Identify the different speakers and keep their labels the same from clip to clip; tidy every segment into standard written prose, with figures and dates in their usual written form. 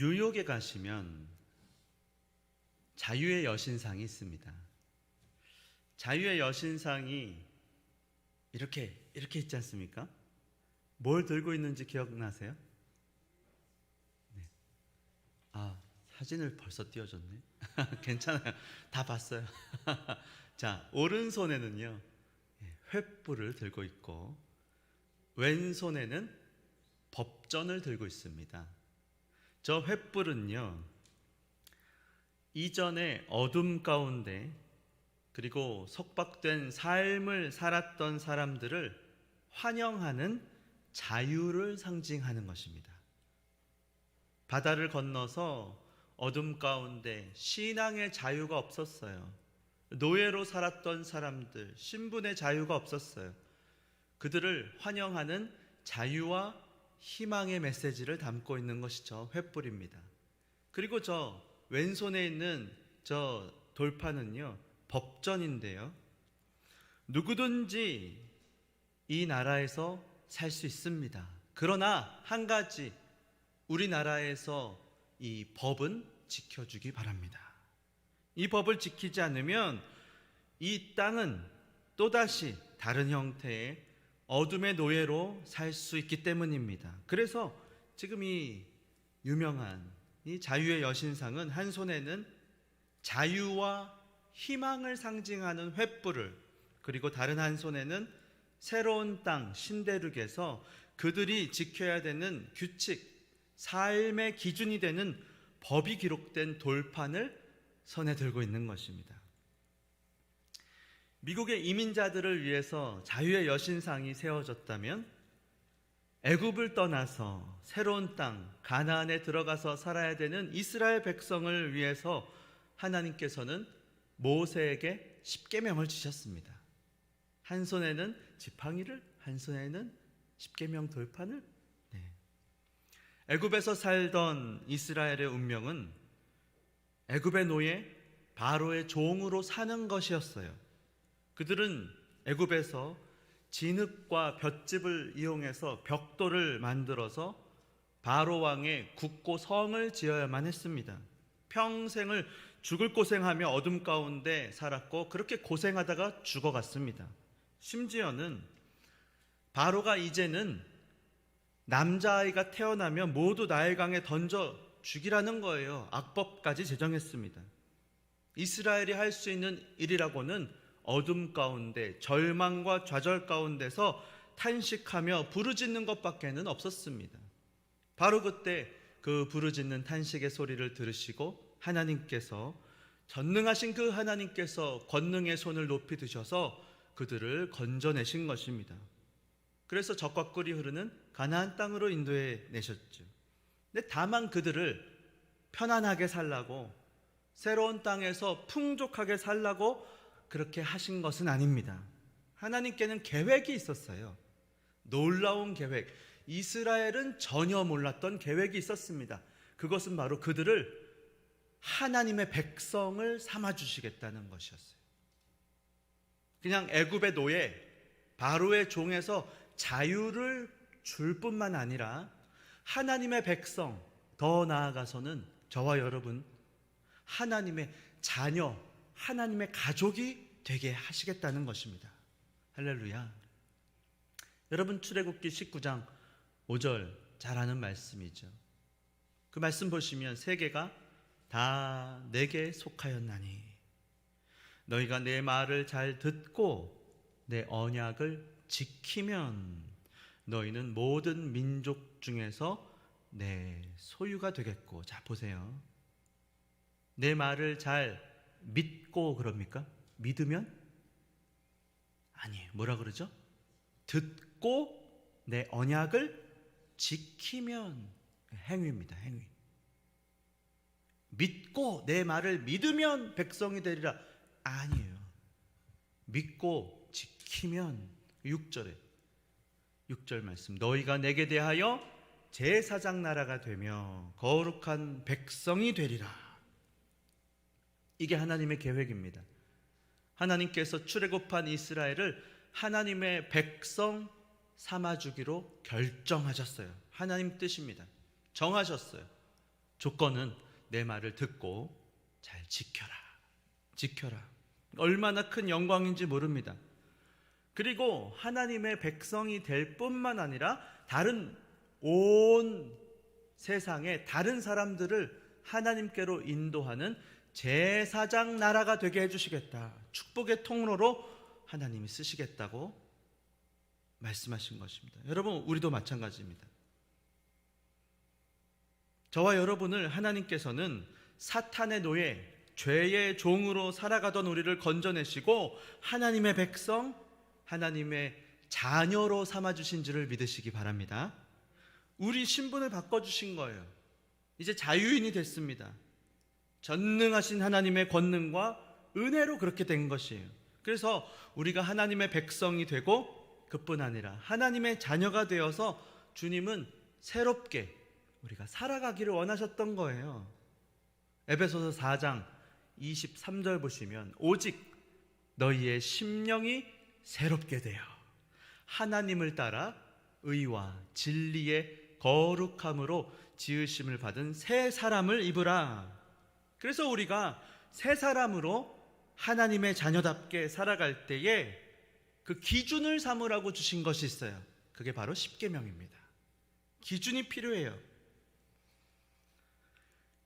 Speaker 1: 뉴욕에 가시면 자유의 여신상이 있습니다. 자유의 여신상이 이렇게 있지 않습니까? 뭘 들고 있는지 기억나세요? 네. 사진을 벌써 띄워줬네. 괜찮아요. 다 봤어요. 자, 오른손에는요, 횃불을 들고 있고, 왼손에는 법전을 들고 있습니다. 저 횃불은요, 이전에 어둠 가운데 그리고 속박된 삶을 살았던 사람들을 환영하는 자유를 상징하는 것입니다. 바다를 건너서 어둠 가운데 신앙의 자유가 없었어요. 노예로 살았던 사람들, 신분의 자유가 없었어요. 그들을 환영하는 자유와 희망의 메시지를 담고 있는 것이죠. 횃불입니다. 그리고 저 왼손에 있는 저 돌판은요, 법전인데요. 누구든지 이 나라에서 살 수 있습니다. 그러나 한 가지, 우리나라에서 이 법은 지켜주기 바랍니다. 이 법을 지키지 않으면 이 땅은 또다시 다른 형태의 어둠의 노예로 살 수 있기 때문입니다. 그래서 지금 이 유명한 이 자유의 여신상은 한 손에는 자유와 희망을 상징하는 횃불을, 그리고 다른 한 손에는 새로운 땅 신대륙에서 그들이 지켜야 되는 규칙, 삶의 기준이 되는 법이 기록된 돌판을 손에 들고 있는 것입니다. 미국의 이민자들을 위해서 자유의 여신상이 세워졌다면 애굽을 떠나서 새로운 땅 가나안에 들어가서 살아야 되는 이스라엘 백성을 위해서 하나님께서는 모세에게 십계명을 주셨습니다. 한 손에는 지팡이를, 한 손에는 십계명 돌판을. 애굽에서 살던 이스라엘의 운명은 애굽의 노예 바로의 종으로 사는 것이었어요. 그들은 애굽에서 진흙과 볏짚을 이용해서 벽돌을 만들어서 바로 왕의 국고 성을 지어야만 했습니다. 평생을 죽을 고생하며 어둠 가운데 살았고 그렇게 고생하다가 죽어갔습니다. 심지어는 바로가 이제는 남자아이가 태어나면 모두 나일강에 던져 죽이라는 거예요. 악법까지 제정했습니다. 이스라엘이 할 수 있는 일이라고는 어둠 가운데 절망과 좌절 가운데서 탄식하며 부르짖는 것밖에는 없었습니다. 바로 그때 그 부르짖는 탄식의 소리를 들으시고 하나님께서, 전능하신 그 하나님께서 권능의 손을 높이 드셔서 그들을 건져내신 것입니다. 그래서 젖과 꿀이 흐르는 가나안 땅으로 인도해 내셨죠. 근데 다만 그들을 편안하게 살라고, 새로운 땅에서 풍족하게 살라고 그렇게 하신 것은 아닙니다. 하나님께는 계획이 있었어요. 놀라운 계획. 이스라엘은 전혀 몰랐던 계획이 있었습니다. 그것은 바로 그들을 하나님의 백성을 삼아주시겠다는 것이었어요. 그냥 애굽의 노예, 바로의 종에서 자유를 줄 뿐만 아니라 하나님의 백성, 더 나아가서는 저와 여러분 하나님의 자녀, 하나님의 가족이 되게 하시겠다는 것입니다. 할렐루야. 여러분 출애굽기 19장 5절 잘 아는 말씀이죠. 그 말씀 보시면 세계가 다 내게 속하였나니 너희가 내 말을 잘 듣고 내 언약을 지키면 너희는 모든 민족 중에서 내 소유가 되겠고. 자 보세요. 내 말을 잘 믿고 그럽니까? 믿으면? 아니에요. 뭐라 그러죠? 듣고 내 언약을 지키면. 행위입니다. 행위. 믿고 내 말을 믿으면 백성이 되리라. 아니에요. 믿고 지키면. 6절 말씀. 너희가 내게 대하여 제사장 나라가 되며 거룩한 백성이 되리라. 이게 하나님의 계획입니다. 하나님께서 출애굽한 이스라엘을 하나님의 백성 삼아주기로 결정하셨어요. 하나님 뜻입니다. 정하셨어요. 조건은 내 말을 듣고 잘 지켜라. 지켜라. 얼마나 큰 영광인지 모릅니다. 그리고 하나님의 백성이 될 뿐만 아니라 다른 온 세상의 다른 사람들을 하나님께로 인도하는 제사장 나라가 되게 해주시겠다. 축복의 통로로 하나님이 쓰시겠다고 말씀하신 것입니다. 여러분, 우리도 마찬가지입니다. 저와 여러분을 하나님께서는 사탄의 노예, 죄의 종으로 살아가던 우리를 건져내시고 하나님의 백성, 하나님의 자녀로 삼아주신 줄을 믿으시기 바랍니다. 우리 신분을 바꿔주신 거예요. 이제 자유인이 됐습니다. 전능하신 하나님의 권능과 은혜로 그렇게 된 것이에요. 그래서 우리가 하나님의 백성이 되고 그뿐 아니라 하나님의 자녀가 되어서 주님은 새롭게 우리가 살아가기를 원하셨던 거예요. 에베소서 4장 23절 보시면 오직 너희의 심령이 새롭게 되어 하나님을 따라 의와 진리의 거룩함으로 지으심을 받은 새 사람을 입으라. 그래서 우리가 새 사람으로 하나님의 자녀답게 살아갈 때에 그 기준을 삼으라고 주신 것이 있어요. 그게 바로 십계명입니다. 기준이 필요해요.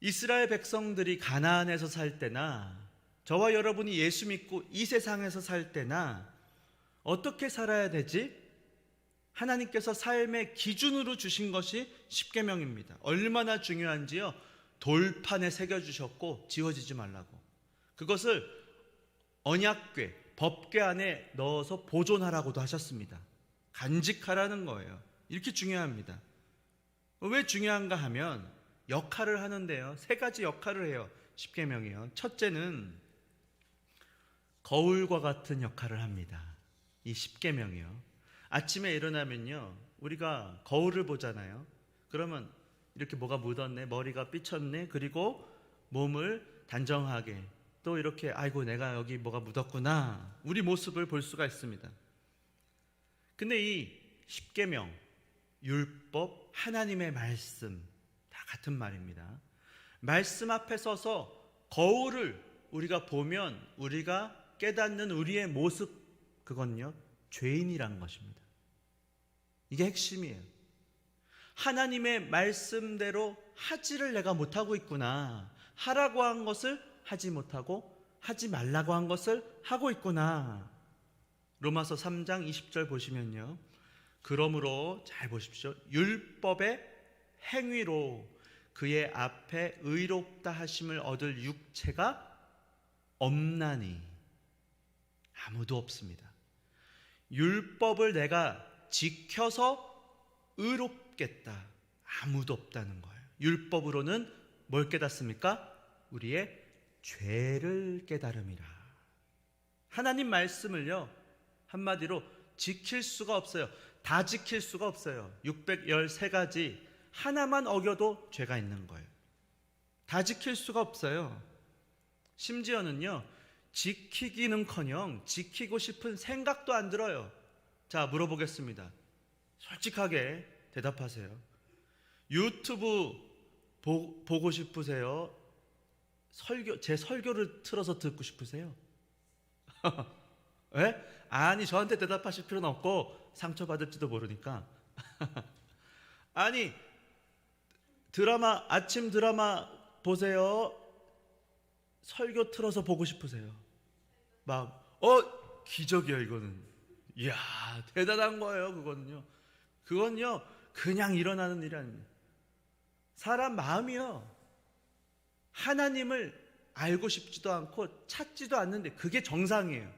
Speaker 1: 이스라엘 백성들이 가나안에서 살 때나 저와 여러분이 예수 믿고 이 세상에서 살 때나 어떻게 살아야 되지? 하나님께서 삶의 기준으로 주신 것이 십계명입니다. 얼마나 중요한지요. 돌판에 새겨주셨고 지워지지 말라고. 그것을 언약궤, 법궤 안에 넣어서 보존하라고도 하셨습니다. 간직하라는 거예요. 이렇게 중요합니다. 왜 중요한가 하면 역할을 하는데요. 세 가지 역할을 해요. 십계명이요. 첫째는 거울과 같은 역할을 합니다. 이 십계명이요. 아침에 일어나면요, 우리가 거울을 보잖아요. 그러면 이렇게 뭐가 묻었네, 머리가 삐쳤네, 그리고 몸을 단정하게 또 이렇게 아이고 내가 여기 뭐가 묻었구나, 우리 모습을 볼 수가 있습니다. 근데 이 십계명, 율법, 하나님의 말씀 다 같은 말입니다. 말씀 앞에 서서 거울을 우리가 보면 우리가 깨닫는 우리의 모습, 그건요 죄인이라는 것입니다. 이게 핵심이에요. 하나님의 말씀대로 하지를 내가 못하고 있구나. 하라고 한 것을 하지 못하고 하지 말라고 한 것을 하고 있구나. 로마서 3장 20절 보시면요, 그러므로 잘 보십시오. 율법의 행위로 그의 앞에 의롭다 하심을 얻을 육체가 없나니. 아무도 없습니다. 율법을 내가 지켜서 의롭겠다, 아무도 없다는 거예요. 율법으로는 뭘 깨닫습니까? 우리의 죄를 깨달음이라. 하나님 말씀을요, 한마디로 지킬 수가 없어요. 다 지킬 수가 없어요. 613가지 하나만 어겨도 죄가 있는 거예요. 다 지킬 수가 없어요. 심지어는요, 지키기는커녕 지키고 싶은 생각도 안 들어요. 자, 물어보겠습니다. 솔직하게 대답하세요. 유튜브 보고 싶으세요? 제 설교를 틀어서 듣고 싶으세요? 네? 아니, 저한테 대답하실 필요는 없고 상처받을지도 모르니까. 아니, 아침 드라마 보세요? 설교 틀어서 보고 싶으세요? 기적이야 이거는. 이야, 대단한 거예요. 그건요 그냥 일어나는 일이 아닙니다. 사람 마음이요, 하나님을 알고 싶지도 않고 찾지도 않는데 그게 정상이에요.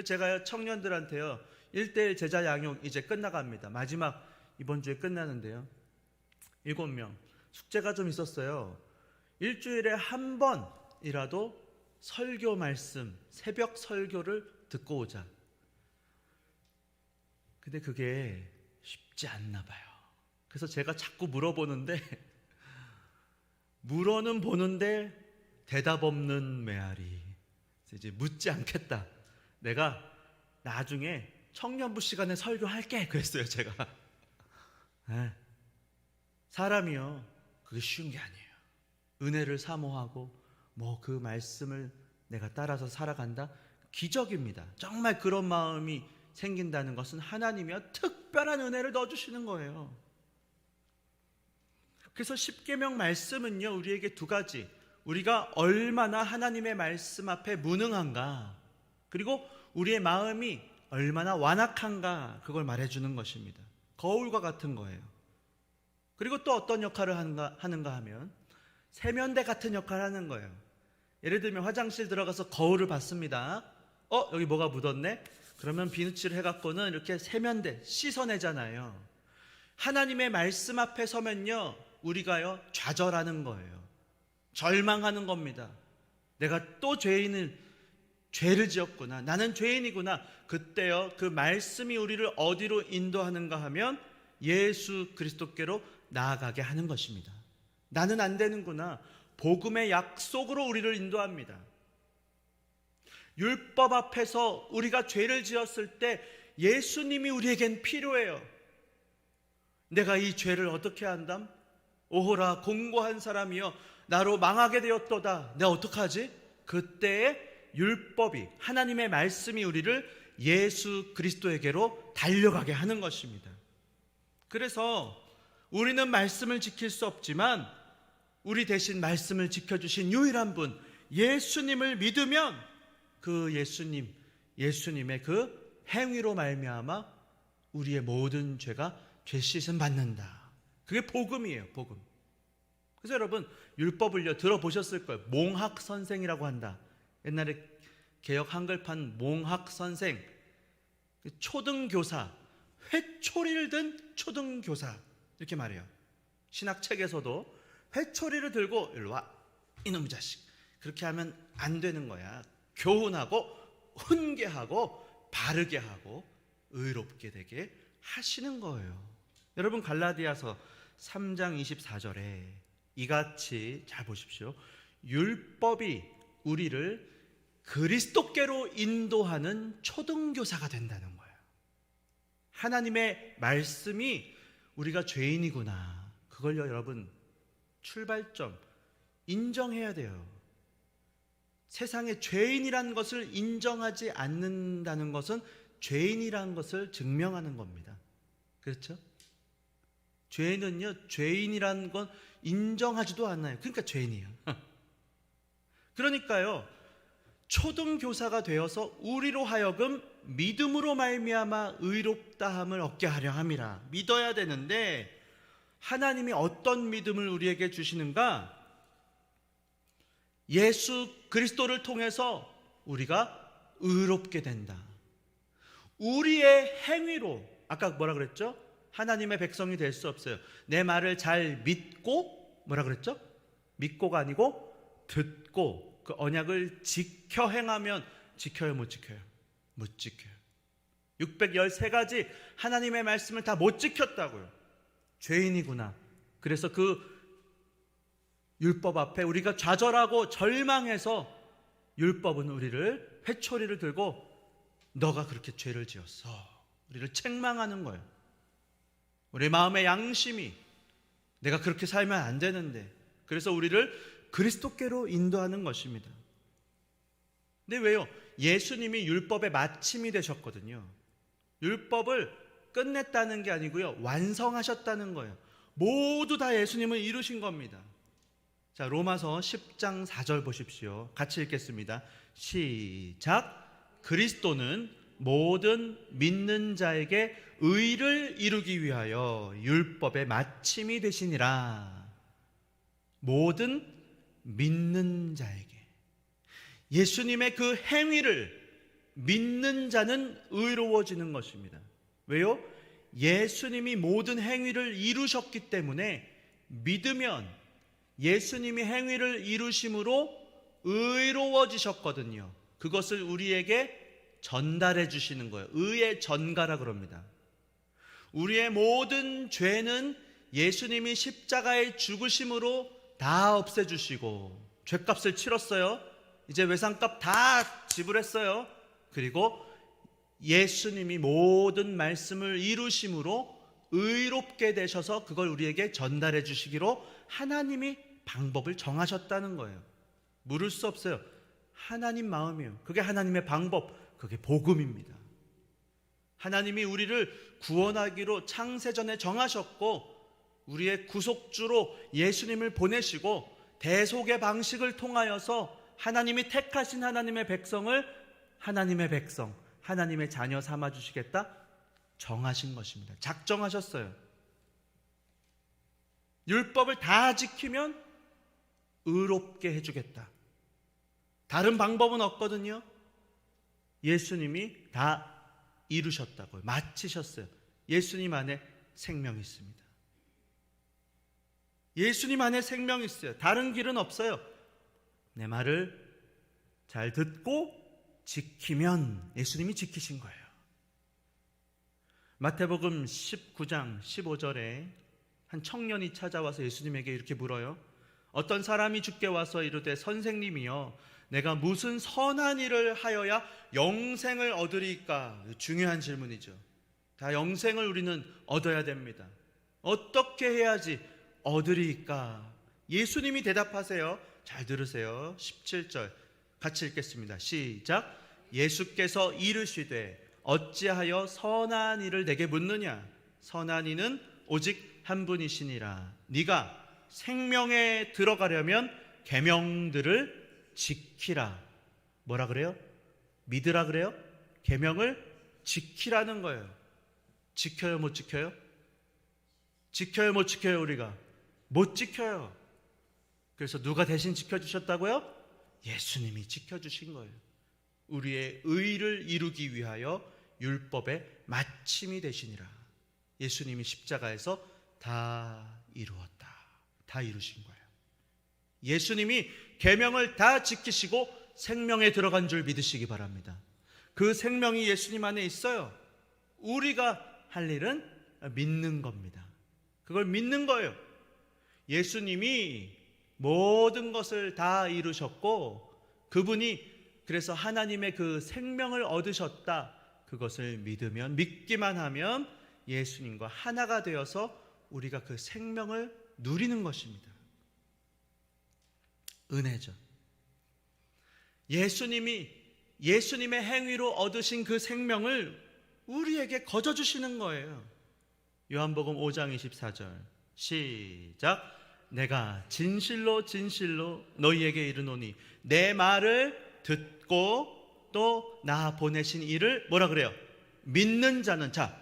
Speaker 1: 제가요 청년들한테요 1:1 제자 양육 이제 끝나갑니다. 마지막 이번 주에 끝나는데요, 7명 숙제가 좀 있었어요. 일주일에 한 번이라도 설교 말씀, 새벽 설교를 듣고 오자. 근데 그게 쉽지 않나 봐요. 그래서 제가 자꾸 물어보는데 물어는 보는데 대답 없는 메아리. 이제 묻지 않겠다. 내가 나중에 청년부 시간에 설교할게 그랬어요, 제가. 네. 사람이요, 그게 쉬운 게 아니에요. 은혜를 사모하고 그 말씀을 내가 따라서 살아간다? 기적입니다. 정말 그런 마음이 생긴다는 것은 하나님이 특별한 은혜를 넣어주시는 거예요. 그래서 십계명 말씀은요, 우리에게 두 가지, 우리가 얼마나 하나님의 말씀 앞에 무능한가, 그리고 우리의 마음이 얼마나 완악한가, 그걸 말해주는 것입니다. 거울과 같은 거예요. 그리고 또 어떤 역할을 하는가 하면 세면대 같은 역할을 하는 거예요. 예를 들면 화장실 들어가서 거울을 봤습니다. 여기 뭐가 묻었네? 그러면 비누칠을 해갖고는 이렇게 세면대 씻어내잖아요. 하나님의 말씀 앞에 서면요, 우리가요 좌절하는 거예요. 절망하는 겁니다. 내가 또 죄를 지었구나, 나는 죄인이구나. 그때요, 그 말씀이 우리를 어디로 인도하는가 하면 예수 그리스도께로 나아가게 하는 것입니다. 나는 안 되는구나, 복음의 약속으로 우리를 인도합니다. 율법 앞에서 우리가 죄를 지었을 때 예수님이 우리에겐 필요해요. 내가 이 죄를 어떻게 한담? 오호라 공고한 사람이여, 나로 망하게 되었도다. 내가 어떡하지? 그때에 율법이, 하나님의 말씀이 우리를 예수 그리스도에게로 달려가게 하는 것입니다. 그래서 우리는 말씀을 지킬 수 없지만 우리 대신 말씀을 지켜주신 유일한 분 예수님을 믿으면 그 예수님의 그 행위로 말미암아 우리의 모든 죄가 죄씻음 받는다. 그게 복음이에요, 복음. 그래서 여러분, 율법을요 들어보셨을 거예요. 몽학선생이라고 한다. 옛날에 개역 한글판 몽학선생, 초등교사, 회초리를 든 초등교사, 이렇게 말해요. 신학책에서도 회초리를 들고 일로 와, 이놈의 자식, 그렇게 하면 안 되는 거야. 교훈하고 훈계하고 바르게 하고 의롭게 되게 하시는 거예요. 여러분, 갈라디아서 3장 24절에 이같이, 잘 보십시오, 율법이 우리를 그리스도께로 인도하는 초등교사가 된다는 거예요. 하나님의 말씀이 우리가 죄인이구나, 그걸요 여러분, 출발점 인정해야 돼요. 세상에 죄인이라는 것을 인정하지 않는다는 것은 죄인이라는 것을 증명하는 겁니다. 그렇죠? 죄인은요, 죄인이라는 건 인정하지도 않아요. 그러니까 죄인이에요. 그러니까요, 초등교사가 되어서 우리로 하여금 믿음으로 말미암아 의롭다함을 얻게 하려 함이라. 믿어야 되는데 하나님이 어떤 믿음을 우리에게 주시는가? 예수 그리스도를 통해서 우리가 의롭게 된다. 우리의 행위로, 아까 뭐라 그랬죠? 하나님의 백성이 될 수 없어요. 내 말을 잘 믿고, 뭐라 그랬죠? 믿고가 아니고 듣고 그 언약을 지켜 행하면, 지켜요 못 지켜요? 못 지켜요. 613가지 하나님의 말씀을 다 못 지켰다고요. 죄인이구나. 그래서 그 율법 앞에 우리가 좌절하고 절망해서 율법은 우리를 회초리를 들고 너가 그렇게 죄를 지었어, 우리를 책망하는 거예요. 우리 마음의 양심이 내가 그렇게 살면 안 되는데, 그래서 우리를 그리스도께로 인도하는 것입니다. 근데 왜요? 예수님이 율법의 마침이 되셨거든요. 율법을 끝냈다는 게 아니고요, 완성하셨다는 거예요. 모두 다 예수님을 이루신 겁니다. 자, 로마서 10장 4절 보십시오. 같이 읽겠습니다. 시작. 그리스도는 모든 믿는 자에게 의를 이루기 위하여 율법의 마침이 되시니라. 모든 믿는 자에게. 예수님의 그 행위를 믿는 자는 의로워지는 것입니다. 왜요? 예수님이 모든 행위를 이루셨기 때문에 믿으면 예수님이 행위를 이루심으로 의로워지셨거든요. 그것을 우리에게 전달해 주시는 거예요. 의의 전가라 그럽니다. 우리의 모든 죄는 예수님이 십자가의 죽으심으로 다 없애주시고, 죄값을 치렀어요. 이제 외상값 다 지불했어요. 그리고 예수님이 모든 말씀을 이루심으로 의롭게 되셔서 그걸 우리에게 전달해 주시기로 하나님이 방법을 정하셨다는 거예요. 물을 수 없어요. 하나님 마음이에요. 그게 하나님의 방법, 그게 복음입니다. 하나님이 우리를 구원하기로 창세전에 정하셨고 우리의 구속주로 예수님을 보내시고 대속의 방식을 통하여서 하나님이 택하신 하나님의 백성을 하나님의 백성, 하나님의 자녀 삼아주시겠다 정하신 것입니다. 작정하셨어요. 율법을 다 지키면 의롭게 해주겠다. 다른 방법은 없거든요. 예수님이 다 이루셨다고요. 마치셨어요. 예수님 안에 생명이 있습니다. 예수님 안에 생명이 있어요. 다른 길은 없어요. 내 말을 잘 듣고 지키면 예수님이 지키신 거예요. 마태복음 19장 15절에 한 청년이 찾아와서 예수님에게 이렇게 물어요. 어떤 사람이 주께 와서 이르되 선생님이여 내가 무슨 선한 일을 하여야 영생을 얻으리까? 중요한 질문이죠. 다 영생을 우리는 얻어야 됩니다. 어떻게 해야지 얻으리까? 예수님이 대답하세요. 잘 들으세요. 17절 같이 읽겠습니다. 시작. 예수께서 이르시되 어찌하여 선한 일을 내게 묻느냐? 선한 이는 오직 한 분이시니라. 네가 생명에 들어가려면 계명들을 지키라. 뭐라 그래요? 믿으라 그래요? 계명을 지키라는 거예요. 지켜요, 못 지켜요? 지켜요, 못 지켜요? 우리가 못 지켜요. 그래서 누가 대신 지켜주셨다고요? 예수님이 지켜주신 거예요. 우리의 의를 이루기 위하여 율법의 마침이 되시니라. 예수님이 십자가에서 다 이루었다. 다 이루신 거예요. 예수님이 계명을 다 지키시고 생명에 들어간 줄 믿으시기 바랍니다. 그 생명이 예수님 안에 있어요. 우리가 할 일은 믿는 겁니다. 그걸 믿는 거예요. 예수님이 모든 것을 다 이루셨고 그분이 그래서 하나님의 그 생명을 얻으셨다. 그것을 믿으면, 믿기만 하면 예수님과 하나가 되어서 우리가 그 생명을 누리는 것입니다. 은혜죠. 예수님의 행위로 얻으신 그 생명을 우리에게 거저 주시는 거예요. 요한복음 5장 24절 시작. 내가 진실로 진실로 너희에게 이르노니 내 말을 듣고 또 나 보내신 이를 뭐라 그래요? 믿는 자는, 자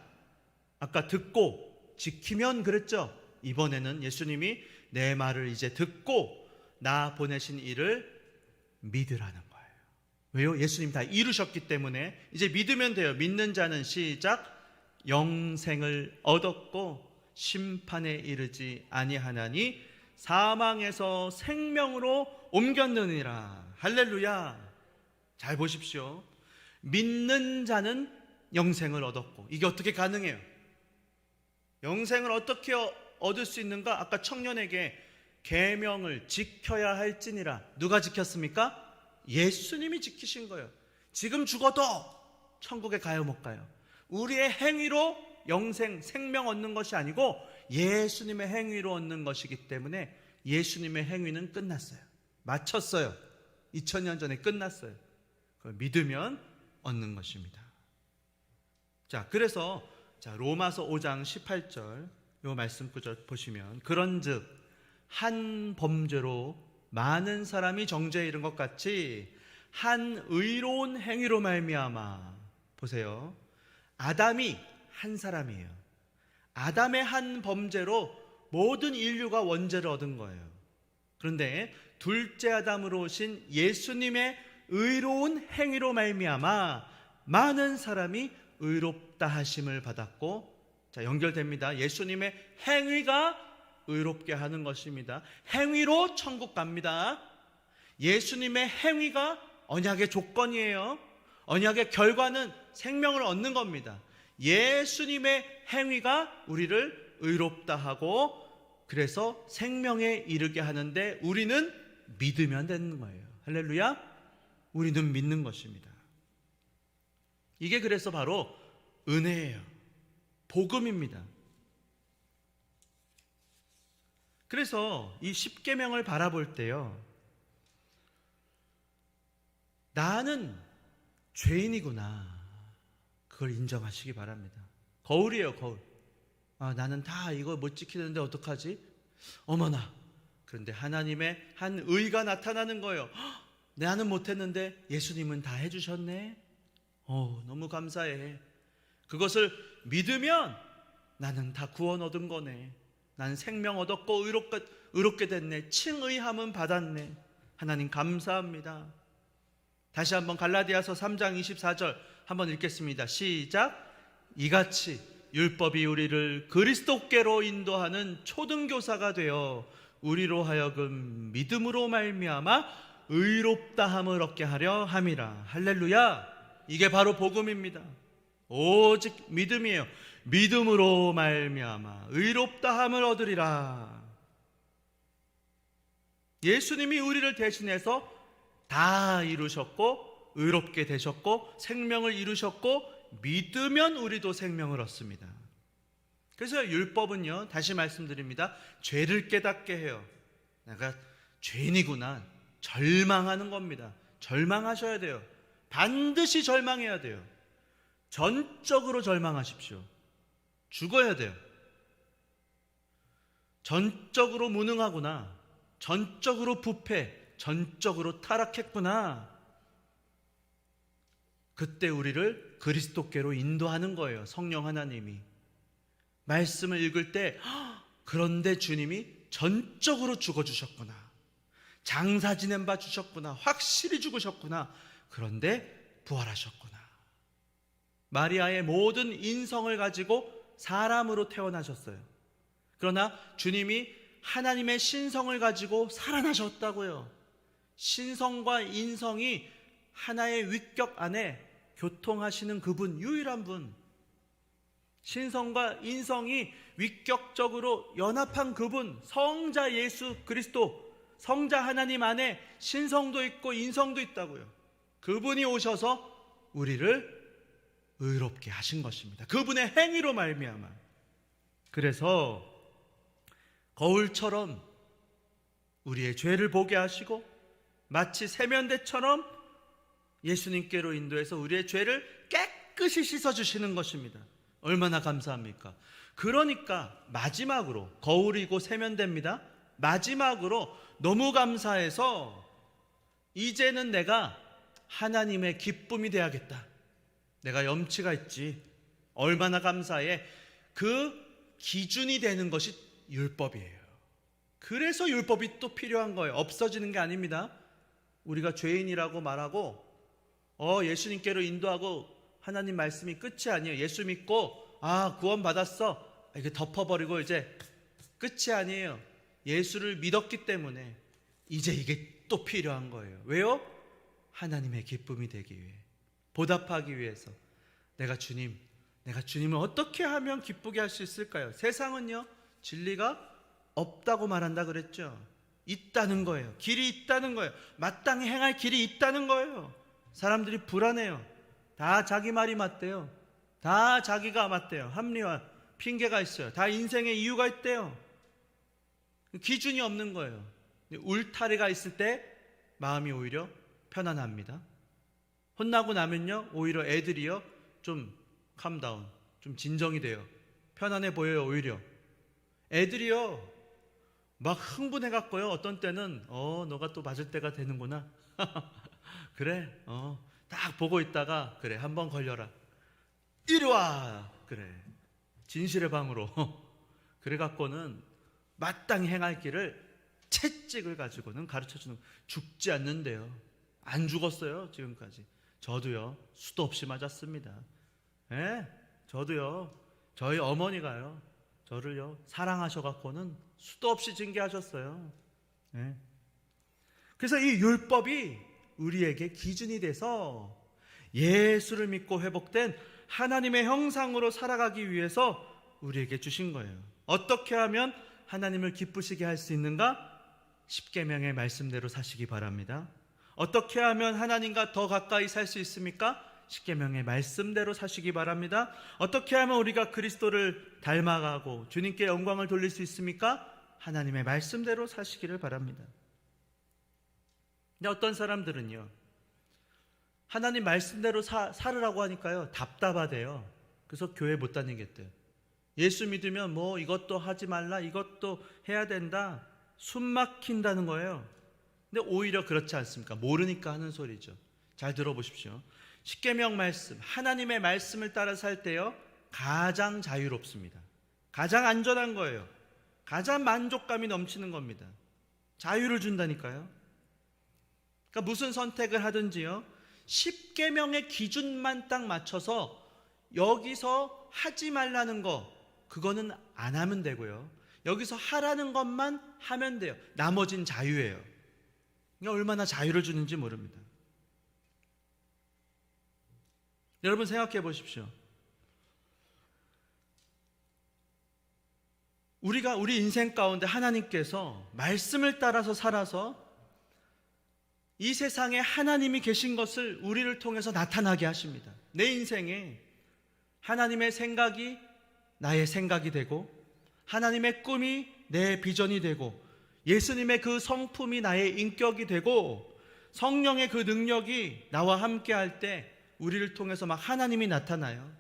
Speaker 1: 아까 듣고 지키면 그랬죠. 이번에는 예수님이 내 말을 이제 듣고 나 보내신 이를 믿으라는 거예요. 왜요? 예수님 다 이루셨기 때문에 이제 믿으면 돼요. 믿는 자는 시작. 영생을 얻었고 심판에 이르지 아니하나니 사망에서 생명으로 옮겼느니라. 할렐루야. 잘 보십시오. 믿는 자는 영생을 얻었고, 이게 어떻게 가능해요? 영생을 어떻게 얻을 수 있는가? 아까 청년에게 계명을 지켜야 할지니라. 누가 지켰습니까? 예수님이 지키신 거예요. 지금 죽어도 천국에 가요 못 가요? 우리의 행위로 영생, 생명 얻는 것이 아니고 예수님의 행위로 얻는 것이기 때문에 예수님의 행위는 끝났어요. 마쳤어요. 2000년 전에 끝났어요. 그걸 믿으면 얻는 것입니다. 자, 그래서 로마서 5장 18절 이 말씀 구절 보시면 그런즉 한 범죄로 많은 사람이 정죄에 이른 것 같이 한 의로운 행위로 말미암아, 보세요. 아담이 한 사람이에요. 아담의 한 범죄로 모든 인류가 원죄를 얻은 거예요. 그런데 둘째 아담으로 오신 예수님의 의로운 행위로 말미암아 많은 사람이 의롭다 하심을 받았고, 자, 연결됩니다. 예수님의 행위가 의롭게 하는 것입니다. 행위로 천국 갑니다. 예수님의 행위가 언약의 조건이에요. 언약의 결과는 생명을 얻는 겁니다. 예수님의 행위가 우리를 의롭다 하고 그래서 생명에 이르게 하는데 우리는 믿으면 되는 거예요. 할렐루야. 우리는 믿는 것입니다. 이게 그래서 바로 은혜예요. 복음입니다. 그래서 이 십계명을 바라볼 때요, 나는 죄인이구나, 그걸 인정하시기 바랍니다. 거울이에요, 거울. 나는 다 이거 못 지키는데 어떡하지? 어머나. 그런데 하나님의 한 의가 나타나는 거예요. 나는 못했는데 예수님은 다 해주셨네. 너무 감사해. 그것을 믿으면 나는 다 구원 얻은 거네. 난 생명 얻었고 의롭게 됐네. 칭의함은 받았네. 하나님 감사합니다. 다시 한번 갈라디아서 3장 24절 한번 읽겠습니다. 시작. 이같이 율법이 우리를 그리스도께로 인도하는 초등교사가 되어 우리로 하여금 믿음으로 말미암아 의롭다함을 얻게 하려 함이라. 할렐루야. 이게 바로 복음입니다. 오직 믿음이에요. 믿음으로 말미암아 의롭다함을 얻으리라. 예수님이 우리를 대신해서 다 이루셨고 의롭게 되셨고 생명을 이루셨고 믿으면 우리도 생명을 얻습니다. 그래서 율법은요, 다시 말씀드립니다, 죄를 깨닫게 해요. 내가 죄인이구나 절망하는 겁니다. 절망하셔야 돼요. 반드시 절망해야 돼요. 전적으로 절망하십시오. 죽어야 돼요. 전적으로 무능하구나, 전적으로 부패, 전적으로 타락했구나. 그때 우리를 그리스도께로 인도하는 거예요. 성령 하나님이 말씀을 읽을 때, 그런데 주님이 전적으로 죽어주셨구나, 장사 지낸 바 주셨구나, 확실히 죽으셨구나, 그런데 부활하셨구나. 마리아의 모든 인성을 가지고 사람으로 태어나셨어요. 그러나 주님이 하나님의 신성을 가지고 살아나셨다고요. 신성과 인성이 하나의 위격 안에 교통하시는 그분, 유일한 분. 신성과 인성이 위격적으로 연합한 그분, 성자 예수 그리스도, 성자 하나님 안에 신성도 있고 인성도 있다고요. 그분이 오셔서 우리를 의롭게 하신 것입니다. 그분의 행위로 말미암아. 그래서 거울처럼 우리의 죄를 보게 하시고 마치 세면대처럼 예수님께로 인도해서 우리의 죄를 깨끗이 씻어주시는 것입니다. 얼마나 감사합니까? 그러니까 마지막으로, 거울이고 세면대입니다. 마지막으로 너무 감사해서 이제는 내가 하나님의 기쁨이 돼야겠다. 내가 염치가 있지. 얼마나 감사해. 그 기준이 되는 것이 율법이에요. 그래서 율법이 또 필요한 거예요. 없어지는 게 아닙니다. 우리가 죄인이라고 말하고 예수님께로 인도하고 하나님 말씀이 끝이 아니에요. 예수 믿고 구원 받았어, 이게 덮어버리고 이제 끝이 아니에요. 예수를 믿었기 때문에 이제 이게 또 필요한 거예요. 왜요? 하나님의 기쁨이 되기 위해, 보답하기 위해서. 내가 주님을 어떻게 하면 기쁘게 할 수 있을까요? 세상은요, 진리가 없다고 말한다 그랬죠. 있다는 거예요. 길이 있다는 거예요. 마땅히 행할 길이 있다는 거예요. 사람들이 불안해요. 다 자기 말이 맞대요. 다 자기가 맞대요. 합리화, 핑계가 있어요. 다 인생의 이유가 있대요. 기준이 없는 거예요. 울타리가 있을 때 마음이 오히려 편안합니다. 혼나고 나면요, 오히려 애들이요, 좀 캄다운, 좀 진정이 돼요. 편안해 보여요. 오히려 애들이요 막 흥분해갖고요, 어떤 때는 너가 또 맞을 때가 되는구나. 그래, 딱 보고 있다가, 그래, 한번 걸려라, 이리 와, 그래, 진실의 방으로. 그래갖고는 마땅히 행할 길을, 채찍을 가지고는 가르쳐주는, 죽지 않는데요. 안 죽었어요 지금까지. 저도요 수도 없이 맞았습니다. 저도요, 저희 어머니가요 저를요 사랑하셔갖고는 수도 없이 징계하셨어요. 그래서 이 율법이 우리에게 기준이 돼서 예수를 믿고 회복된 하나님의 형상으로 살아가기 위해서 우리에게 주신 거예요. 어떻게 하면 하나님을 기쁘시게 할 수 있는가? 십계명의 말씀대로 사시기 바랍니다. 어떻게 하면 하나님과 더 가까이 살 수 있습니까? 십계명의 말씀대로 사시기 바랍니다. 어떻게 하면 우리가 그리스도를 닮아가고 주님께 영광을 돌릴 수 있습니까? 하나님의 말씀대로 사시기를 바랍니다. 근데 어떤 사람들은요, 하나님 말씀대로 살으라고 하니까요, 답답하대요. 그래서 교회 못 다니겠대요. 예수 믿으면 뭐 이것도 하지 말라, 이것도 해야 된다, 숨 막힌다는 거예요. 근데 오히려 그렇지 않습니까? 모르니까 하는 소리죠. 잘 들어보십시오. 십계명 말씀, 하나님의 말씀을 따라 살 때요, 가장 자유롭습니다. 가장 안전한 거예요. 가장 만족감이 넘치는 겁니다. 자유를 준다니까요. 그러니까 무슨 선택을 하든지요, 십계명의 기준만 딱 맞춰서 여기서 하지 말라는 거, 그거는 안 하면 되고요, 여기서 하라는 것만 하면 돼요. 나머진 자유예요. 그러니까 얼마나 자유를 주는지 모릅니다. 여러분 생각해 보십시오. 우리가 우리 인생 가운데 하나님께서 말씀을 따라서 살아서 이 세상에 하나님이 계신 것을 우리를 통해서 나타나게 하십니다. 내 인생에 하나님의 생각이 나의 생각이 되고, 하나님의 꿈이 내 비전이 되고, 예수님의 그 성품이 나의 인격이 되고, 성령의 그 능력이 나와 함께 할 때 우리를 통해서 막 하나님이 나타나요.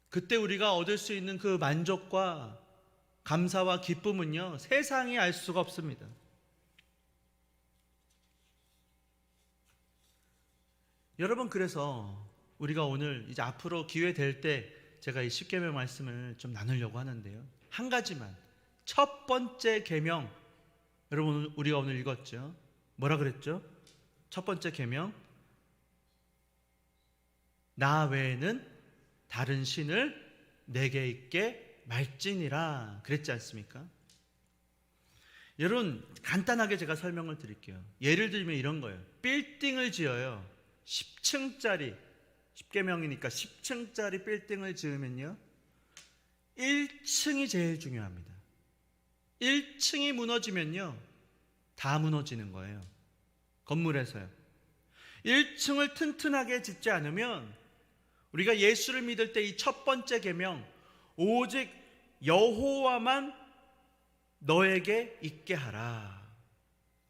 Speaker 1: 그때 우리가 얻을 수 있는 그 만족과 감사와 기쁨은요, 세상이 알 수가 없습니다. 여러분, 그래서 우리가 오늘 이제 앞으로 기회 될 때 제가 이 십계명 말씀을 좀 나누려고 하는데요, 한 가지만, 첫 번째 계명, 여러분 우리가 오늘 읽었죠? 뭐라 그랬죠? 첫 번째 계명, 나 외에는 다른 신을 내게 있게 말지니라 그랬지 않습니까? 여러분 간단하게 제가 설명을 드릴게요. 예를 들면 이런 거예요. 빌딩을 지어요. 10층짜리, 십계명이니까 10층짜리 빌딩을 지으면요, 1층이 제일 중요합니다. 1층이 무너지면요, 다 무너지는 거예요. 건물에서요. 1층을 튼튼하게 짓지 않으면, 우리가 예수를 믿을 때 이 첫 번째 계명, 오직 여호와만 너에게 있게 하라,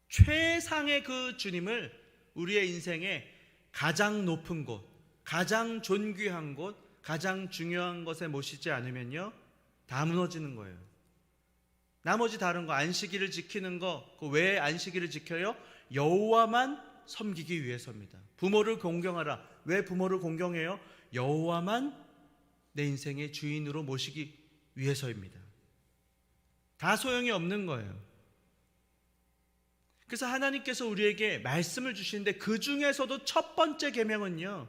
Speaker 1: 최상의 그 주님을 우리의 인생에 가장 높은 곳, 가장 존귀한 곳, 가장 중요한 것에 모시지 않으면요, 다 무너지는 거예요. 나머지 다른 거, 안식일을 지키는 거, 그 왜 안식일을 지켜요? 여호와만 섬기기 위해서입니다. 부모를 공경하라. 왜 부모를 공경해요? 여호와만 내 인생의 주인으로 모시기 위해서입니다. 다 소용이 없는 거예요. 그래서 하나님께서 우리에게 말씀을 주시는데, 그 중에서도 첫 번째 계명은요,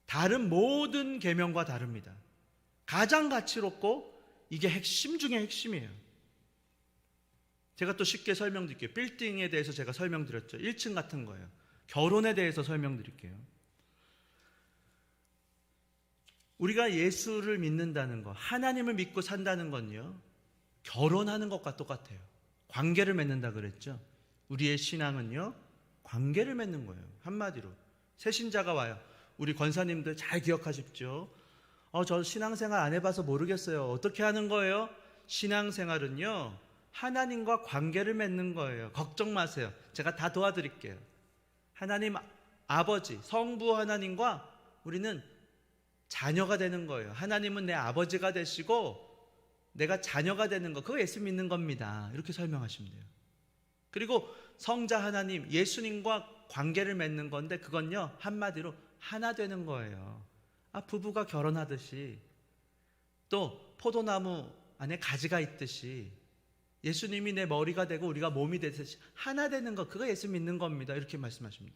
Speaker 1: 다른 모든 계명과 다릅니다. 가장 가치롭고 이게 핵심 중에 핵심이에요. 제가 또 쉽게 설명드릴게요. 빌딩에 대해서 제가 설명드렸죠. 1층 같은 거예요. 결혼에 대해서 설명드릴게요. 우리가 예수를 믿는다는 거, 하나님을 믿고 산다는 건요, 결혼하는 것과 똑같아요. 관계를 맺는다 그랬죠. 우리의 신앙은요, 관계를 맺는 거예요. 한마디로 새신자가 와요. 우리 권사님들 잘 기억하십시오. 저 신앙생활 안 해봐서 모르겠어요. 어떻게 하는 거예요? 신앙생활은요, 하나님과 관계를 맺는 거예요. 걱정 마세요. 제가 다 도와드릴게요. 하나님 아버지, 성부 하나님과 우리는 자녀가 되는 거예요. 하나님은 내 아버지가 되시고 내가 자녀가 되는 거, 그거 예수 믿는 겁니다. 이렇게 설명하시면 돼요. 그리고 성자 하나님, 예수님과 관계를 맺는 건데, 그건요, 한마디로 하나 되는 거예요. 부부가 결혼하듯이, 또 포도나무 안에 가지가 있듯이 예수님이 내 머리가 되고 우리가 몸이 되듯이 하나 되는 거, 그거 예수 믿는 겁니다. 이렇게 말씀하십니다.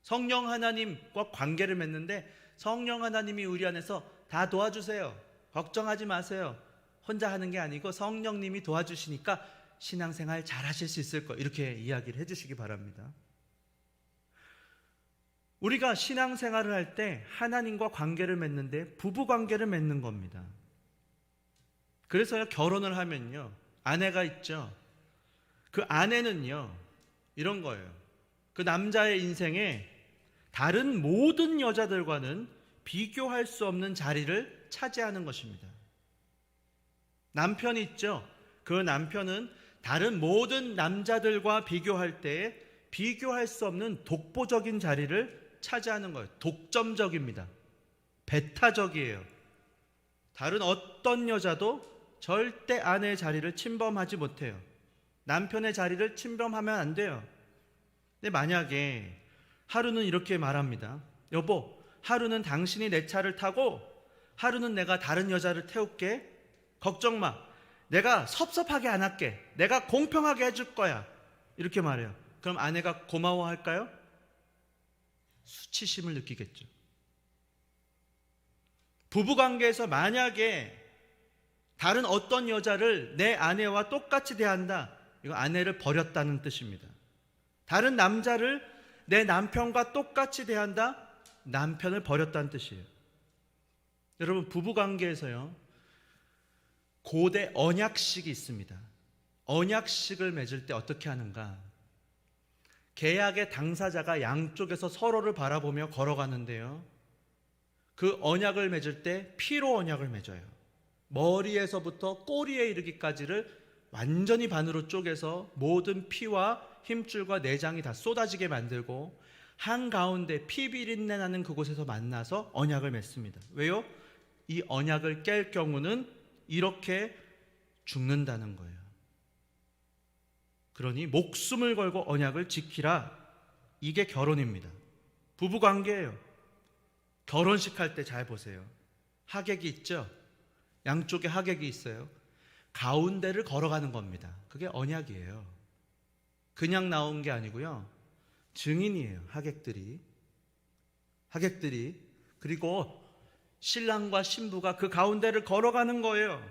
Speaker 1: 성령 하나님과 관계를 맺는데, 성령 하나님이 우리 안에서 다 도와주세요. 걱정하지 마세요. 혼자 하는 게 아니고 성령님이 도와주시니까 신앙생활 잘 하실 수 있을 거, 이렇게 이야기를 해주시기 바랍니다. 우리가 신앙생활을 할 때 하나님과 관계를 맺는데 부부 관계를 맺는 겁니다. 그래서요, 결혼을 하면요, 아내가 있죠. 그 아내는요, 이런 거예요. 그 남자의 인생에 다른 모든 여자들과는 비교할 수 없는 자리를 차지하는 것입니다. 남편이 있죠. 그 남편은 다른 모든 남자들과 비교할 때 비교할 수 없는 독보적인 자리를 차지하는 거예요. 독점적입니다. 배타적이에요. 다른 어떤 여자도 절대 아내의 자리를 침범하지 못해요. 남편의 자리를 침범하면 안 돼요. 근데 만약에 하루는 이렇게 말합니다. 여보, 하루는 당신이 내 차를 타고 하루는 내가 다른 여자를 태울게. 걱정 마. 내가 섭섭하게 안 할게. 내가 공평하게 해줄 거야. 이렇게 말해요. 그럼 아내가 고마워할까요? 수치심을 느끼겠죠. 부부관계에서 만약에 다른 어떤 여자를 내 아내와 똑같이 대한다, 이거 아내를 버렸다는 뜻입니다. 다른 남자를 내 남편과 똑같이 대한다, 남편을 버렸다는 뜻이에요. 여러분, 부부관계에서요, 고대 언약식이 있습니다. 언약식을 맺을 때 어떻게 하는가? 계약의 당사자가 양쪽에서 서로를 바라보며 걸어가는데요, 그 언약을 맺을 때 피로 언약을 맺어요. 머리에서부터 꼬리에 이르기까지를 완전히 반으로 쪼개서 모든 피와 힘줄과 내장이 다 쏟아지게 만들고 한가운데 피 비린내 나는 그곳에서 만나서 언약을 맺습니다. 왜요? 이 언약을 깰 경우는 이렇게 죽는다는 거예요. 그러니 목숨을 걸고 언약을 지키라. 이게 결혼입니다. 부부관계예요. 결혼식 할 때 잘 보세요. 하객이 있죠? 양쪽에 하객이 있어요. 가운데를 걸어가는 겁니다. 그게 언약이에요. 그냥 나온 게 아니고요, 증인이에요. 하객들이. 그리고 신랑과 신부가 그 가운데를 걸어가는 거예요.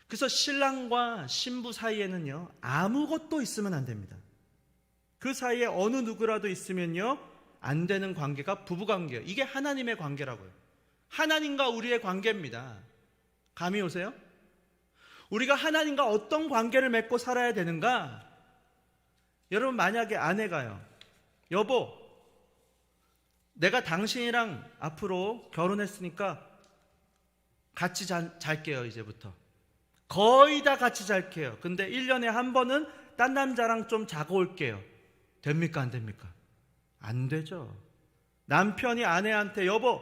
Speaker 1: 그래서 신랑과 신부 사이에는요, 아무것도 있으면 안 됩니다. 그 사이에 어느 누구라도 있으면요, 안 되는 관계가 부부관계예요. 이게 하나님의 관계라고요. 하나님과 우리의 관계입니다. 감이 오세요? 우리가 하나님과 어떤 관계를 맺고 살아야 되는가? 여러분, 만약에 아내가요, 여보, 내가 당신이랑 앞으로 결혼했으니까 같이 잘게요. 이제부터 거의 다 같이 잘게요. 근데 1년에 한 번은 딴 남자랑 좀 자고 올게요. 됩니까? 안 됩니까? 안 되죠. 남편이 아내한테, 여보,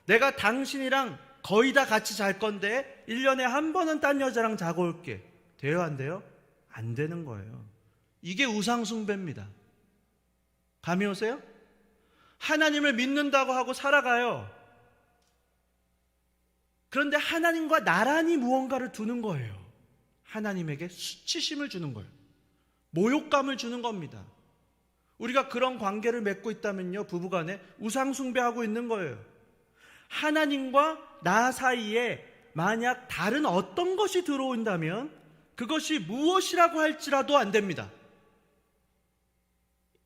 Speaker 1: 내가 당신이랑 거의 다 같이 잘 건데 1년에 한 번은 딴 여자랑 자고 올게. 돼요? 안 돼요? 안 되는 거예요. 이게 우상숭배입니다. 감이 오세요? 하나님을 믿는다고 하고 살아가요. 그런데 하나님과 나란히 무언가를 두는 거예요. 하나님에게 수치심을 주는 거예요. 모욕감을 주는 겁니다. 우리가 그런 관계를 맺고 있다면요, 부부간에 우상숭배하고 있는 거예요. 하나님과 나 사이에 만약 다른 어떤 것이 들어온다면 그것이 무엇이라고 할지라도 안 됩니다.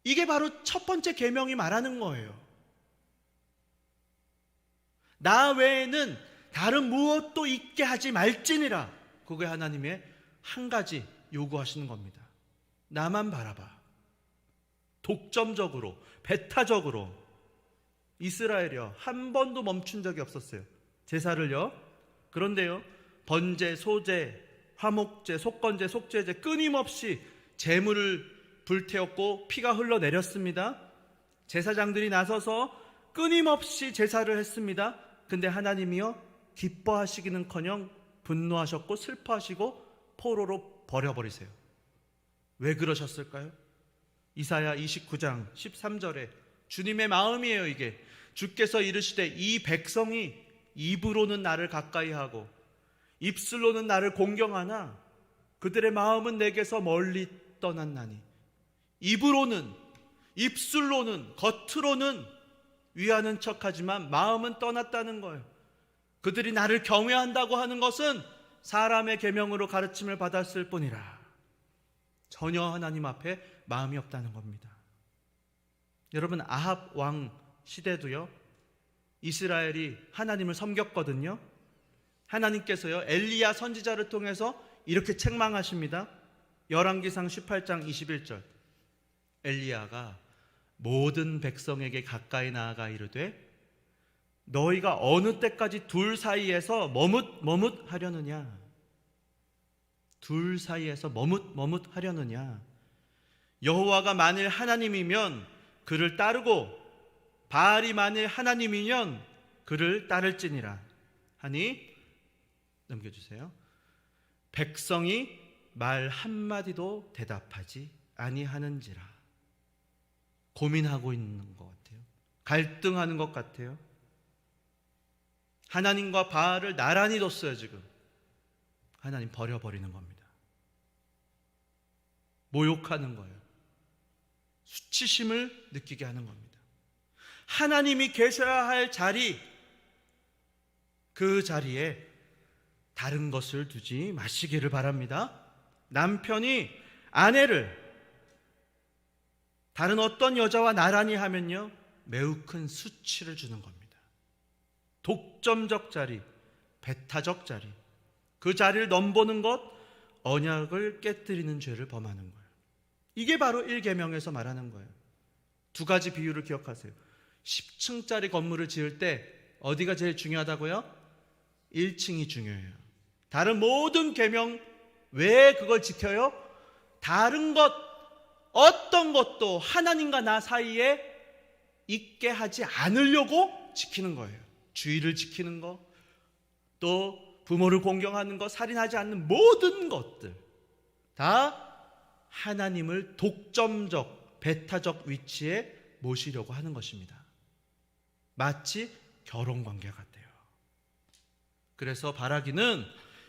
Speaker 1: 이게 바로 첫 번째 계명이 말하는 거예요. 나 외에는 다른 무엇도 있게 하지 말지니라. 그게 하나님의 한 가지 요구하시는 겁니다. 나만 바라봐. 독점적으로, 배타적으로. 이스라엘이요, 한 번도 멈춘 적이 없었어요. 제사를요. 그런데요, 번제, 소제, 화목제, 속건제, 속죄제 끊임없이 제물을 불태웠고 피가 흘러내렸습니다. 제사장들이 나서서 끊임없이 제사를 했습니다. 근데 하나님이요, 기뻐하시기는커녕 분노하셨고 슬퍼하시고 포로로 버려버리세요. 왜 그러셨을까요? 이사야 29장 13절에 주님의 마음이에요. 이게 주께서 이르시되 이 백성이 입으로는 나를 가까이하고 입술로는 나를 공경하나 그들의 마음은 내게서 멀리 떠났나니. 입으로는, 입술로는, 겉으로는 위하는 척하지만 마음은 떠났다는 거예요. 그들이 나를 경외한다고 하는 것은 사람의 계명으로 가르침을 받았을 뿐이라 전혀 하나님 앞에 마음이 없다는 겁니다. 여러분, 아합 왕 시대도요, 이스라엘이 하나님을 섬겼거든요. 하나님께서요, 엘리야 선지자를 통해서 이렇게 책망하십니다. 열왕기상 18장 21절. 엘리야가 모든 백성에게 가까이 나아가 이르되 너희가 어느 때까지 둘 사이에서 머뭇머뭇하려느냐. 둘 사이에서 머뭇하려느냐? 여호와가 만일 하나님이면 그를 따르고 바알이 만일 하나님이면 그를 따를지니라 하니, 넘겨주세요. 백성이 말 한마디도 대답하지 아니하는지라. 고민하고 있는 것 같아요. 갈등하는 것 같아요. 하나님과 바알을 나란히 뒀어요. 지금 하나님 버려버리는 겁니다. 모욕하는 거예요. 수치심을 느끼게 하는 겁니다. 하나님이 계셔야 할 자리, 그 자리에 다른 것을 두지 마시기를 바랍니다. 남편이 아내를 다른 어떤 여자와 나란히 하면요, 매우 큰 수치를 주는 겁니다. 독점적 자리, 배타적 자리, 그 자리를 넘보는 것, 언약을 깨뜨리는 죄를 범하는 거예요. 이게 바로 1계명에서 말하는 거예요. 두 가지 비유를 기억하세요. 10층짜리 건물을 지을 때 어디가 제일 중요하다고요? 1층이 중요해요. 다른 모든 계명 왜 그걸 지켜요? 다른 것, 어떤 것도 하나님과 나 사이에 있게 하지 않으려고 지키는 거예요. 주의를 지키는 것, 또 부모를 공경하는 것, 살인하지 않는 모든 것들 다 하나님을 독점적, 배타적 위치에 모시려고 하는 것입니다. 마치 결혼관계 같아요. 그래서 바라기는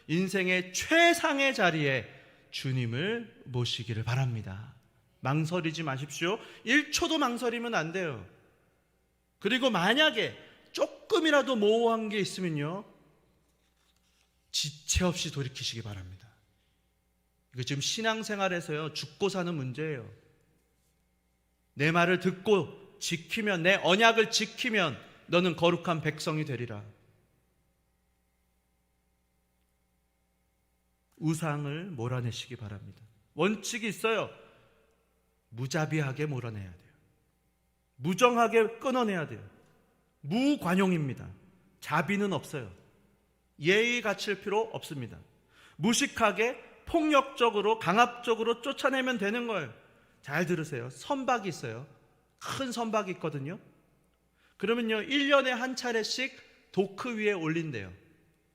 Speaker 1: 인생의 최상의 자리에 주님을 모시기를 바랍니다. 망설이지 마십시오. 1초도 망설이면 안 돼요. 그리고 만약에 조금이라도 모호한 게 있으면요, 지체 없이 돌이키시기 바랍니다. 이거 지금 신앙생활에서요, 죽고 사는 문제예요. 내 말을 듣고 지키면, 내 언약을 지키면 너는 거룩한 백성이 되리라. 우상을 몰아내시기 바랍니다. 원칙이 있어요. 무자비하게 몰아내야 돼요. 무정하게 끊어내야 돼요. 무관용입니다. 자비는 없어요. 예의 갖출 필요 없습니다. 무식하게 폭력적으로 강압적으로 쫓아내면 되는 거예요. 잘 들으세요. 선박이 있어요. 큰 선박이 있거든요. 그러면요, 1년에 한 차례씩 도크 위에 올린대요.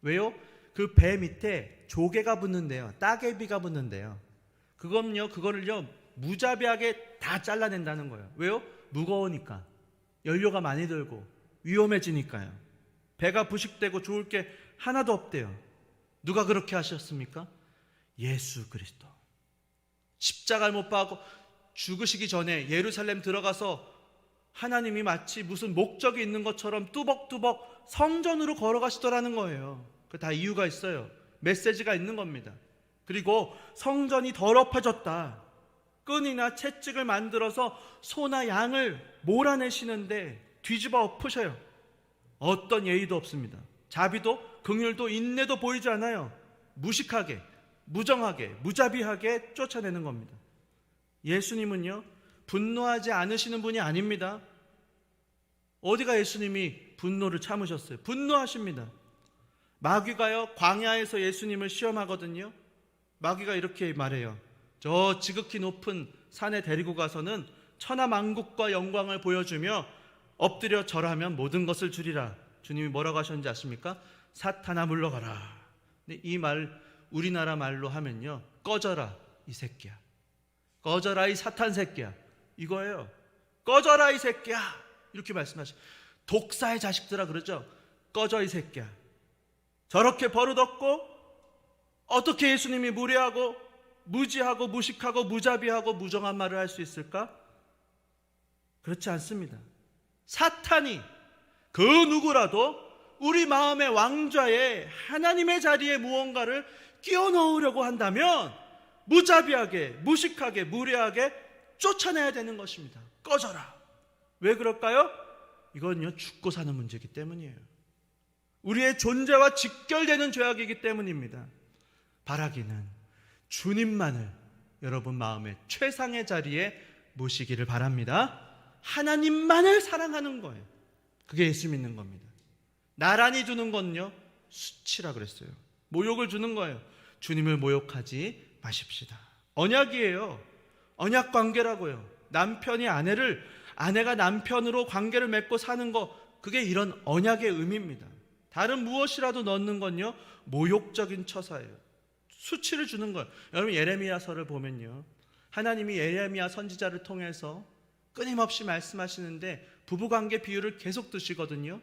Speaker 1: 왜요? 그 배 밑에 조개가 붙는데요, 따개비가 붙는데요. 그거를요 무자비하게 다 잘라낸다는 거예요. 왜요? 무거우니까, 연료가 많이 들고 위험해지니까요. 배가 부식되고 좋을 게 하나도 없대요. 누가 그렇게 하셨습니까? 예수 그리스도. 십자가를 못 박고 죽으시기 전에 예루살렘 들어가서 하나님이 마치 무슨 목적이 있는 것처럼 뚜벅뚜벅 성전으로 걸어가시더라는 거예요. 그 다 이유가 있어요. 메시지가 있는 겁니다. 그리고 성전이 더럽혀졌다, 끈이나 채찍을 만들어서 소나 양을 몰아내시는데 뒤집어 엎으셔요. 어떤 예의도 없습니다. 자비도 긍휼도 인내도 보이지 않아요. 무식하게, 무정하게, 무자비하게 쫓아내는 겁니다. 예수님은요, 분노하지 않으시는 분이 아닙니다. 어디가 예수님이 분노를 참으셨어요? 분노하십니다. 마귀가요, 광야에서 예수님을 시험하거든요. 마귀가 이렇게 말해요. 저 지극히 높은 산에 데리고 가서는 천하만국과 영광을 보여주며 엎드려 절하면 모든 것을 주리라. 주님이 뭐라고 하셨는지 아십니까? 사탄아 물러가라. 근데 이 말 우리나라 말로 하면요, 꺼져라 이 새끼야, 꺼져라 이 사탄 새끼야, 이거예요. 꺼져라 이 새끼야, 이렇게 말씀하시죠. 독사의 자식들아 그러죠. 꺼져 이 새끼야. 저렇게 버릇없고 어떻게 예수님이 무례하고 무지하고 무식하고 무자비하고 무정한 말을 할 수 있을까? 그렇지 않습니다. 사탄이 그 누구라도 우리 마음의 왕좌에, 하나님의 자리에 무언가를 끼워 넣으려고 한다면 무자비하게, 무식하게, 무례하게 쫓아내야 되는 것입니다. 꺼져라. 왜 그럴까요? 이건요, 죽고 사는 문제이기 때문이에요. 우리의 존재와 직결되는 죄악이기 때문입니다. 바라기는 주님만을 여러분 마음의 최상의 자리에 모시기를 바랍니다. 하나님만을 사랑하는 거예요. 그게 예수 믿는 겁니다. 나란히 두는 건요, 수치라 그랬어요. 모욕을 주는 거예요. 주님을 모욕하지 마십시다. 언약이에요. 언약 관계라고요. 남편이 아내가 남편으로 관계를 맺고 사는 거, 그게 이런 언약의 의미입니다. 다른 무엇이라도 넣는 건요, 모욕적인 처사예요. 수치를 주는 거예요. 여러분, 예레미야서를 보면요, 하나님이 예레미야 선지자를 통해서 끊임없이 말씀하시는데 부부관계 비유를 계속 드시거든요.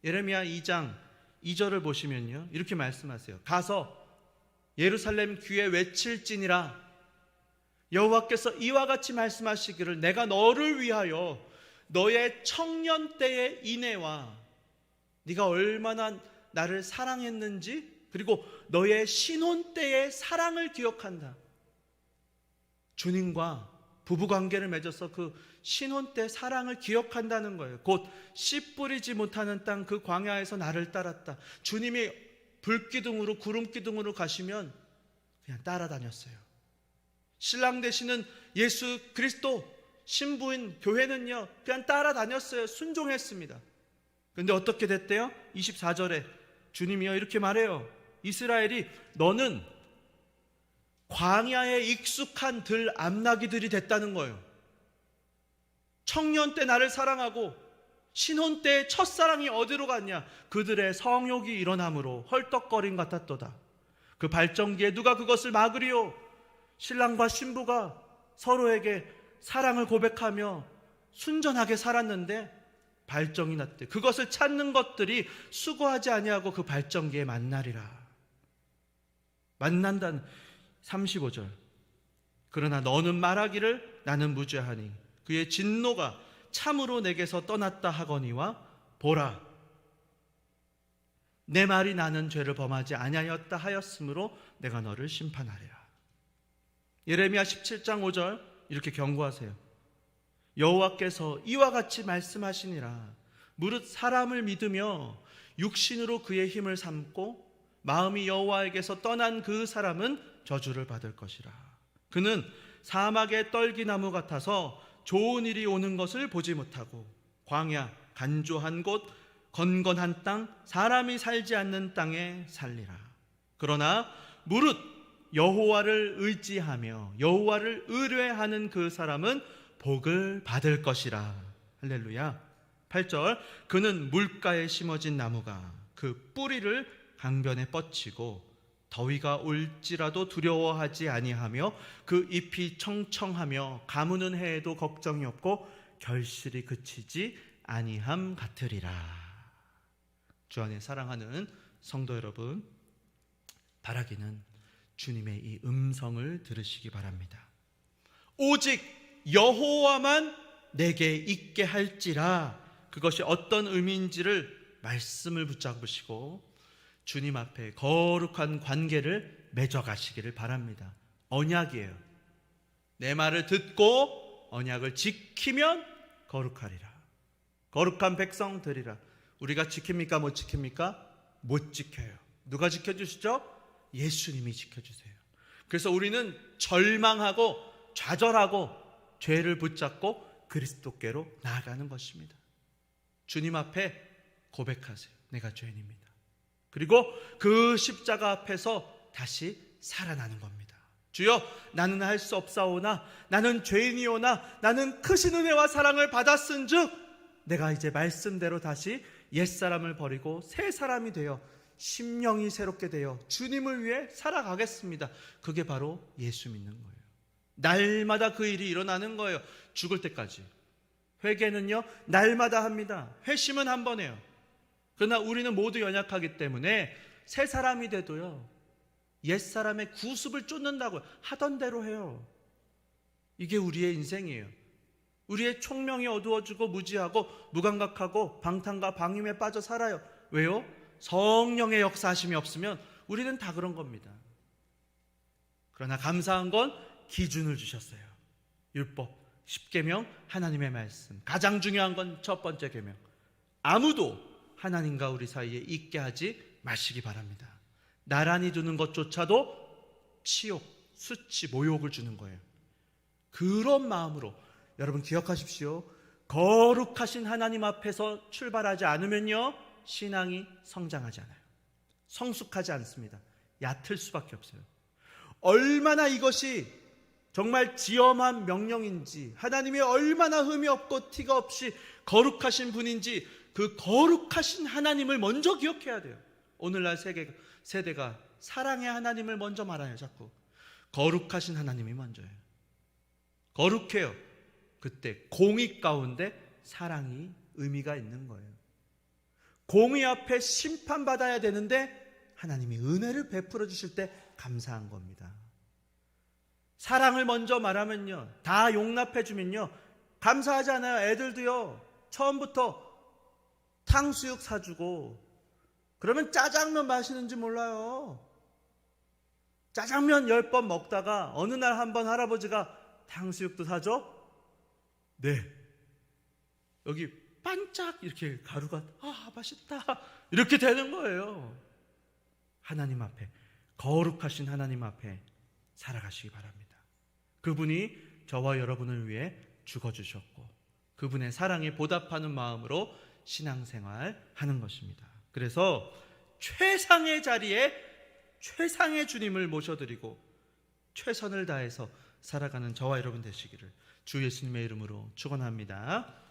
Speaker 1: 예레미야 2장 2절을 보시면요, 이렇게 말씀하세요. 가서 예루살렘 귀에 외칠지니라. 여호와께서 이와 같이 말씀하시기를, 내가 너를 위하여 너의 청년 때의 인애와 네가 얼마나 나를 사랑했는지, 그리고 너의 신혼 때의 사랑을 기억한다. 주님과 부부관계를 맺어서 그 신혼 때 사랑을 기억한다는 거예요. 곧 씨 뿌리지 못하는 땅 그 광야에서 나를 따랐다. 주님이 불기둥으로 구름기둥으로 가시면 그냥 따라다녔어요. 신랑 되시는 예수 그리스도 신부인 교회는요, 그냥 따라다녔어요. 순종했습니다. 그런데 어떻게 됐대요? 24절에 주님이요 이렇게 말해요. 이스라엘이 너는 광야에 익숙한 들 암나기들이 됐다는 거예요. 청년 때 나를 사랑하고 신혼 때 첫사랑이 어디로 갔냐? 그들의 성욕이 일어남으로 헐떡거림 같았도다. 그 발전기에 누가 그것을 막으리요? 신랑과 신부가 서로에게 사랑을 고백하며 순전하게 살았는데 발정이 났대. 그것을 찾는 것들이 수고하지 아니하고 그 발전기에 만나리라. 만난다는 35절. 그러나 너는 말하기를 나는 무죄하니 그의 진노가 참으로 내게서 떠났다 하거니와 보라, 내 말이 나는 죄를 범하지 아니하였다 하였으므로 내가 너를 심판하리라. 예레미야 17장 5절 이렇게 경고하세요. 여호와께서 이와 같이 말씀하시니라. 무릇 사람을 믿으며 육신으로 그의 힘을 삼고 마음이 여호와에게서 떠난 그 사람은 저주를 받을 것이라. 그는 사막의 떨기나무 같아서 좋은 일이 오는 것을 보지 못하고 광야 간조한 곳 건건한 땅 사람이 살지 않는 땅에 살리라. 그러나 무릇 여호와를 의지하며 여호와를 의뢰하는 그 사람은 복을 받을 것이라. 할렐루야. 8절. 그는 물가에 심어진 나무가 그 뿌리를 강변에 뻗치고 더위가 올지라도 두려워하지 아니하며 그 잎이 청청하며 가무는 해에도 걱정이 없고 결실이 그치지 아니함 같으리라. 주 안에 사랑하는 성도 여러분, 바라기는 주님의 이 음성을 들으시기 바랍니다. 오직 여호와만 내게 있게 할지라. 그것이 어떤 의미인지를 말씀을 붙잡으시고 주님 앞에 거룩한 관계를 맺어가시기를 바랍니다. 언약이에요. 내 말을 듣고 언약을 지키면 거룩하리라. 거룩한 백성 되리라. 우리가 지킵니까? 못 지킵니까? 못 지켜요. 누가 지켜주시죠? 예수님이 지켜주세요. 그래서 우리는 절망하고 좌절하고 죄를 붙잡고 그리스도께로 나아가는 것입니다. 주님 앞에 고백하세요. 내가 죄인입니다. 그리고 그 십자가 앞에서 다시 살아나는 겁니다. 주여, 나는 할 수 없사오나 나는 죄인이오나 나는 크신 은혜와 사랑을 받았은즉 내가 이제 말씀대로 다시 옛사람을 버리고 새 사람이 되어 심령이 새롭게 되어 주님을 위해 살아가겠습니다. 그게 바로 예수 믿는 거예요. 날마다 그 일이 일어나는 거예요. 죽을 때까지. 회개는요 날마다 합니다. 회심은 한 번 해요. 그러나 우리는 모두 연약하기 때문에 새 사람이 돼도요 옛사람의 구습을 쫓는다고요. 하던 대로 해요. 이게 우리의 인생이에요. 우리의 총명이 어두워지고 무지하고 무감각하고 방탕과 방임에 빠져 살아요. 왜요? 성령의 역사하심이 없으면 우리는 다 그런 겁니다. 그러나 감사한 건 기준을 주셨어요. 율법, 십계명, 하나님의 말씀. 가장 중요한 건 첫 번째 계명. 아무도 하나님과 우리 사이에 있게 하지 마시기 바랍니다. 나란히 두는 것조차도 치욕, 수치, 모욕을 주는 거예요. 그런 마음으로 여러분 기억하십시오. 거룩하신 하나님 앞에서 출발하지 않으면요 신앙이 성장하지 않아요. 성숙하지 않습니다. 얕을 수밖에 없어요. 얼마나 이것이 정말 지엄한 명령인지, 하나님이 얼마나 흠이 없고 티가 없이 거룩하신 분인지, 그 거룩하신 하나님을 먼저 기억해야 돼요. 오늘날 세대가 사랑의 하나님을 먼저 말해요. 자꾸 거룩하신 하나님이 먼저예요. 거룩해요. 그때 공의 가운데 사랑이 의미가 있는 거예요. 공의 앞에 심판받아야 되는데 하나님이 은혜를 베풀어 주실 때 감사한 겁니다. 사랑을 먼저 말하면요, 다 용납해 주면요, 감사하지 않아요. 애들도요, 처음부터 탕수육 사주고 그러면 짜장면 마시는지 몰라요. 짜장면 10번 먹다가 어느 날 한번 할아버지가 탕수육도 사줘? 네. 여기 반짝 이렇게 가루가 맛있다 이렇게 되는 거예요. 하나님 앞에, 거룩하신 하나님 앞에 살아가시기 바랍니다. 그분이 저와 여러분을 위해 죽어주셨고 그분의 사랑에 보답하는 마음으로 신앙생활 하는 것입니다. 그래서 최상의 자리에 최상의 주님을 모셔드리고 최선을 다해서 살아가는 저와 여러분 되시기를 주 예수님의 이름으로 축원합니다.